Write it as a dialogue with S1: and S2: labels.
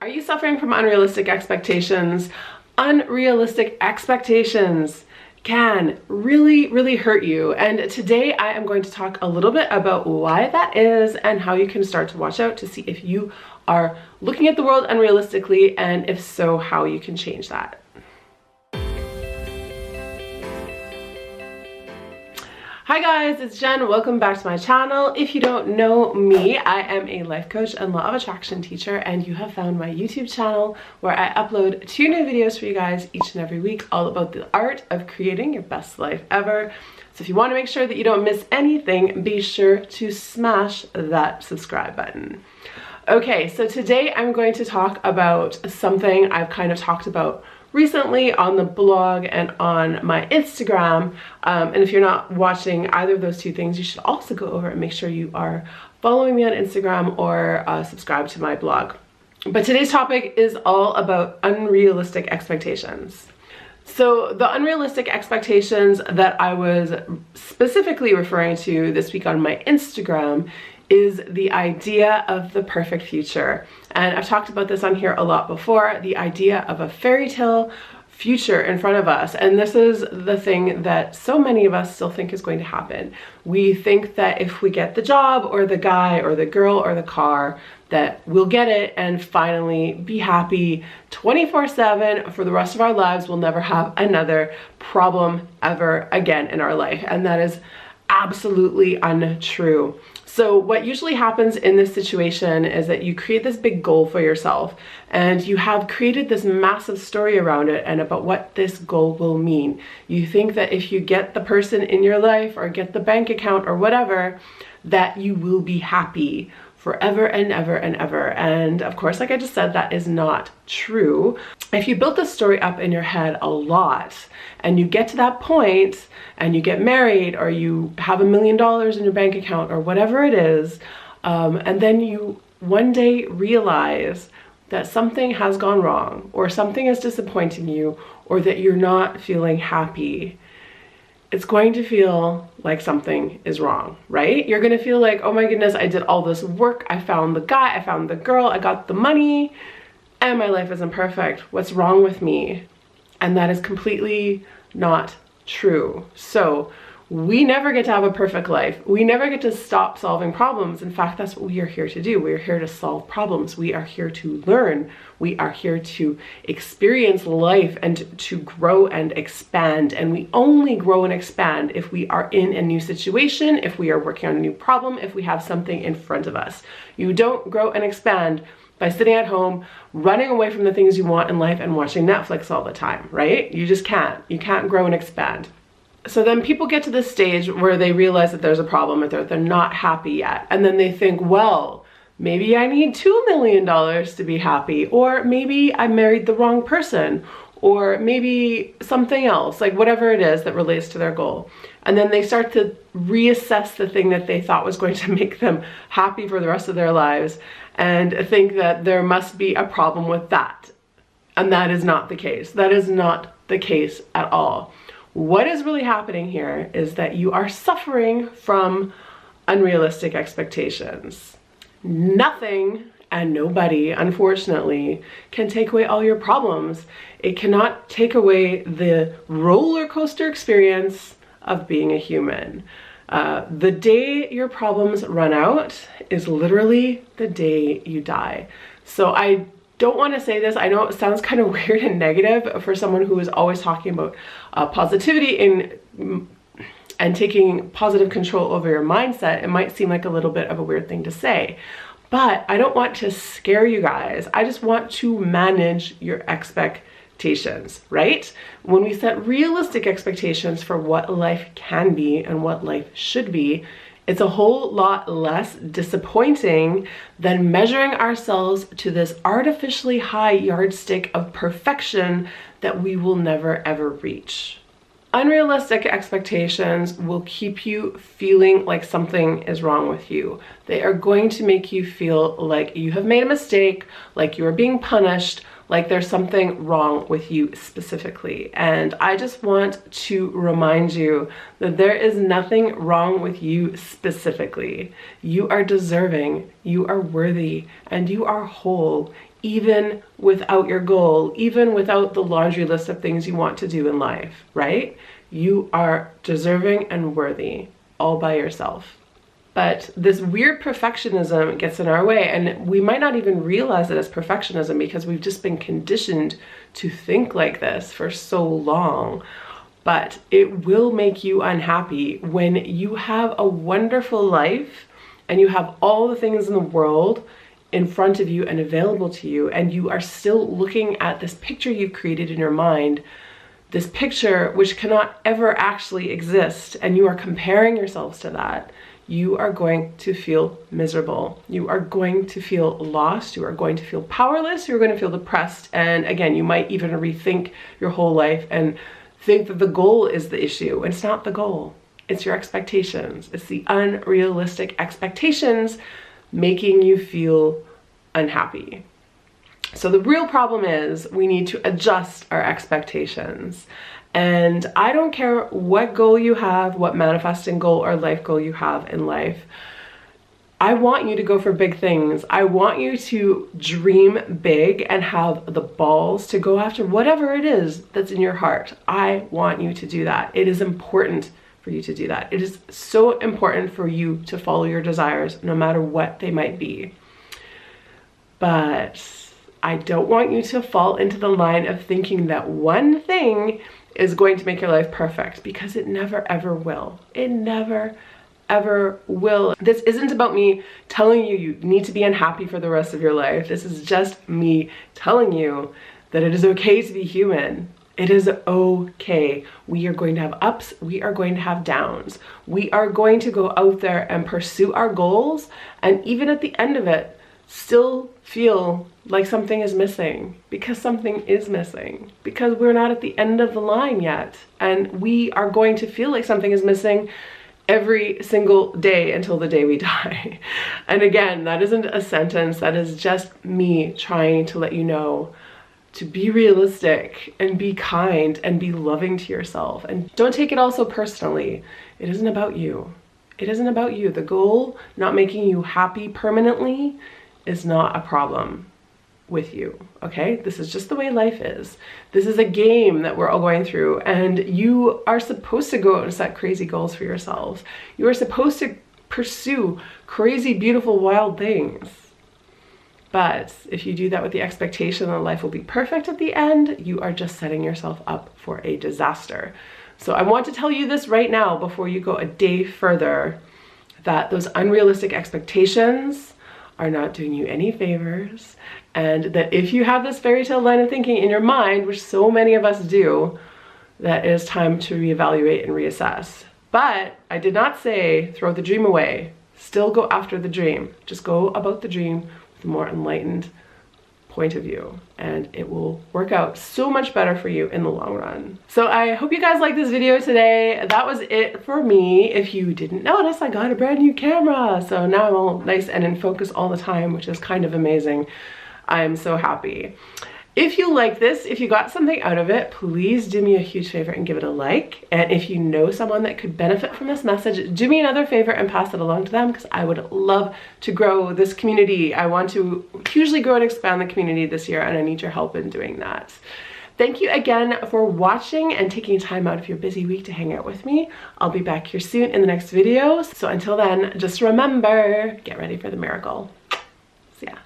S1: Are you suffering from unrealistic expectations? Unrealistic expectations can really hurt you. And today I am going to talk a little bit about why that is and how you can start to watch out to see if you are looking at the world unrealistically, and if so, how you can change that. Hi guys, it's Jen. Welcome back to my channel. If you don't know me, I am a life coach and law of attraction teacher, and you have found my YouTube channel where I upload 2 new videos for you guys each and every week, all about the art of creating your best life ever. So if you want to make sure that you don't miss anything, be sure to smash that subscribe button. Okay, so today I'm going to talk about something I've kind of talked about recently on the blog and on my Instagram, and if you're not watching either of those 2 things, you should also go over and make sure you are following me on Instagram or subscribe to my blog. But today's topic is all about unrealistic expectations. So the unrealistic expectations that I was specifically referring to this week on my Instagram is the idea of the perfect future. And I've talked about this on here a lot before, the idea of a fairy tale future in front of us. And this is the thing that so many of us still think is going to happen. We think that if we get the job or the guy or the girl or the car, that we'll get it and finally be happy 24/7 for the rest of our lives. We'll never have another problem ever again in our life. And that is absolutely untrue. So what usually happens in this situation is that you create this big goal for yourself, and you have created this massive story around it and about what this goal will mean. You think that if you get the person in your life or get the bank account or whatever, that you will be happy forever and ever and ever. And of course, like I just said, that is not true. If you build this story up in your head a lot and you get to that point and you get married or you have $1 million in your bank account or whatever it is, and then you one day realize that something has gone wrong or something is disappointing you or that you're not feeling happy, it's going to feel like something is wrong, right? You're gonna feel like, oh my goodness, I did all this work, I found the guy, I found the girl, I got the money, and my life isn't perfect. What's wrong with me? And that is completely not true. So we never get to have a perfect life. We never get to stop solving problems. In fact, that's what we are here to do. We are here to solve problems. We are here to learn. We are here to experience life and to grow and expand. And we only grow and expand if we are in a new situation, if we are working on a new problem, if we have something in front of us. You don't grow and expand by sitting at home, running away from the things you want in life and watching Netflix all the time, right? You just can't. You can't grow and expand. So then people get to this stage where they realize that there's a problem, that they're not happy yet. And then they think, well, maybe I need $2 million to be happy, or maybe I married the wrong person, or maybe something else, like whatever it is that relates to their goal. And then they start to reassess the thing that they thought was going to make them happy for the rest of their lives and think that there must be a problem with that. And that is not the case. That is not the case at all. What is really happening here is that you are suffering from unrealistic expectations. Nothing and nobody, unfortunately, can take away all your problems. It cannot take away the roller coaster experience of being a human. The day your problems run out is literally the day you die. So I don't want to say this. I know it sounds kind of weird and negative for someone who is always talking about positivity and taking positive control over your mindset. It might seem like a little bit of a weird thing to say, but I don't want to scare you guys. I just want to manage your expectations, right? When we set realistic expectations for what life can be and what life should be, it's a whole lot less disappointing than measuring ourselves to this artificially high yardstick of perfection that we will never ever reach. Unrealistic expectations will keep you feeling like something is wrong with you. They are going to make you feel like you have made a mistake, like you are being punished, like there's something wrong with you specifically. And I just want to remind you that there is nothing wrong with you specifically. You are deserving, you are worthy, and you are whole, even without your goal, even without the laundry list of things you want to do in life, right? You are deserving and worthy all by yourself. But this weird perfectionism gets in our way, and we might not even realize it as perfectionism because we've just been conditioned to think like this for so long. But it will make you unhappy when you have a wonderful life and you have all the things in the world in front of you and available to you, and you are still looking at this picture you've created in your mind, this picture which cannot ever actually exist, and you are comparing yourselves to that. You are going to feel miserable. You are going to feel lost. You are going to feel powerless. You're going to feel depressed. And again, you might even rethink your whole life and think that the goal is the issue. It's not the goal. It's your expectations. It's the unrealistic expectations making you feel unhappy. So the real problem is we need to adjust our expectations. And I don't care what goal you have, what manifesting goal or life goal you have in life. I want you to go for big things. I want you to dream big and have the balls to go after whatever it is that's in your heart. I want you to do that. It is important for you to do that. It is so important for you to follow your desires, no matter what they might be. But I don't want you to fall into the line of thinking that one thing is going to make your life perfect, because it never ever will. It never ever will. This isn't about me telling you you need to be unhappy for the rest of your life. This is just me telling you that it is okay to be human. It is okay. We are going to have ups. We are going to have downs. We are going to go out there and pursue our goals, and even at the end of it, still feel like something is missing, because something is missing, because we're not at the end of the line yet. And we are going to feel like something is missing every single day until the day we die. And again, that isn't a sentence. That is just me trying to let you know to be realistic and be kind and be loving to yourself. And don't take it all so personally. It isn't about you. It isn't about you. The goal not making you happy permanently is not a problem with you, okay? This is just the way life is. This is a game that we're all going through, and you are supposed to go out and set crazy goals for yourselves. You are supposed to pursue crazy, beautiful, wild things. But if you do that with the expectation that life will be perfect at the end, you are just setting yourself up for a disaster. So I want to tell you this right now before you go a day further, that those unrealistic expectations are not doing you any favors, and that if you have this fairy tale line of thinking in your mind, which so many of us do, that it is time to reevaluate and reassess. But I did not say throw the dream away. Still go after the dream. Just go about the dream with a more enlightened point of view, and it will work out so much better for you in the long run. So I hope you guys liked this video today. That was it for me. If you didn't notice, I got a brand new camera, so now I'm all nice and in focus all the time, which is kind of amazing. I'm so happy. If you like this, if you got something out of it, please do me a huge favor and give it a like. And if you know someone that could benefit from this message, do me another favor and pass it along to them, because I would love to grow this community. I want to hugely grow and expand the community this year, and I need your help in doing that. Thank you again for watching and taking time out of your busy week to hang out with me. I'll be back here soon in the next video. So until then, just remember, get ready for the miracle. See ya.